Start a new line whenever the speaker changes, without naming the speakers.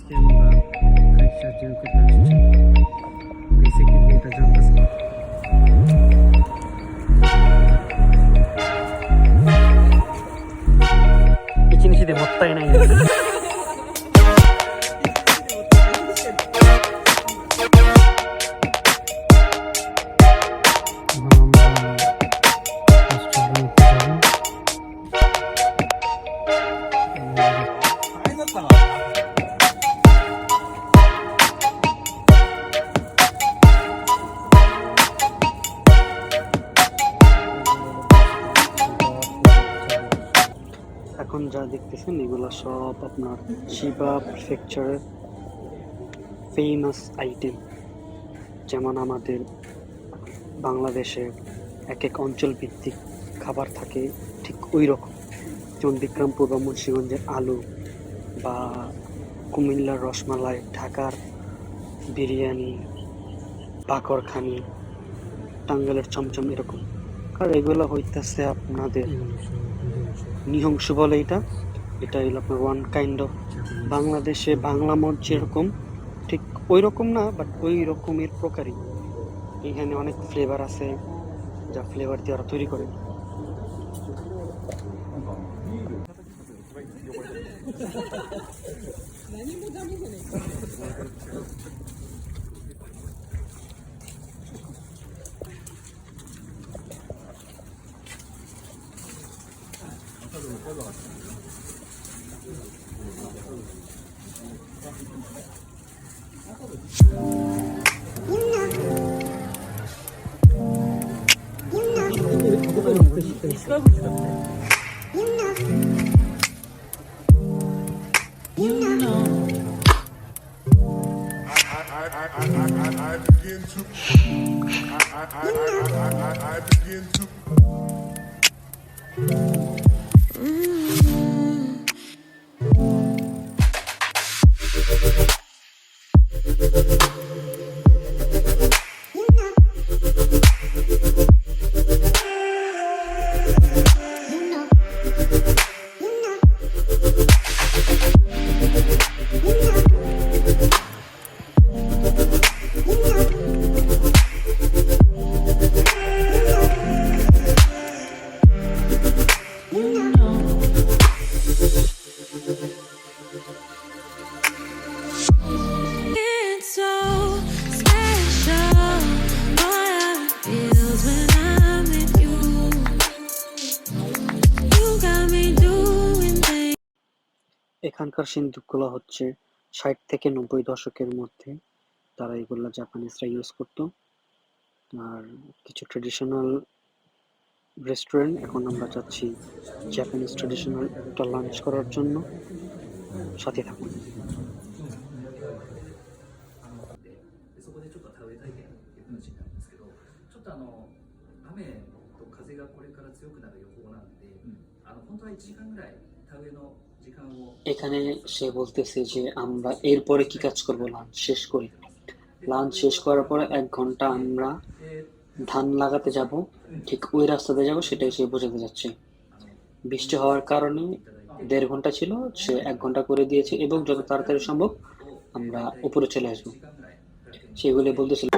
আজকে আমরা খাইসা জিওকে আসছি বেসিক্যালি এটা জানতেছি কিছু নিচে মত্তাই নাই এখন যা দেখতেছেন এগুলো সব আপনার শিবা প্রিফেকচারের ফেমাস আইটেম। যেমন আমাদের বাংলাদেশে এক এক অঞ্চল ভিত্তিক খাবার থাকে, ঠিক ওই রকম। যেমন বিক্রমপুর বা মুন্সিগঞ্জের আলু, বা কুমিল্লার রসমালাই, ঢাকার বিরিয়ানি, বাকরখানি, টাঙ্গাইলের চমচম, এরকম। আর এগুলো হইতেছে আপনাদের নৃশংস বলে। এটা হলো আপনার ওয়ান কাইন্ড অফ বাংলাদেশে বাংলা মদ যেরকম, ঠিক ওই রকম না, বাট ওই রকমের প্রকারই। এখানে অনেক ফ্লেভার আছে, যা ফ্লেভার দিয়ে ওরা তৈরি করে। I begin to এখানকার সিন্দুকগুলো হচ্ছে 60 থেকে 90 দশকের মধ্যে তারা এগুলো জাপানিজরা ইউজ করতো। আর কিছু ট্রেডিশনাল রেস্টুরেন্ট, এখন আমরা যাচ্ছি জাপানিজ ট্রেডিশনাল একটা লাঞ্চ করার জন্য। সাথে থাকুন। এখানে সে বলতেছে যে আমরা এরপরে কি কাজ করব, লাঞ্চ শেষ করি। লাঞ্চ শেষ করার পরে 1 ঘন্টা আমরা ধান লাগাতে যাব, ঠিক ওই রাস্তাতে যাব, সেটাই সে বোঝাতে যাচ্ছে। বৃষ্টি হওয়ার কারণে 1.5 ঘন্টা ছিল, সে 1 ঘন্টা করে দিয়েছে, এবং যত তাড়াতাড়ি সম্ভব আমরা উপরে চলে আসবো, সেগুলো বলতেছিল।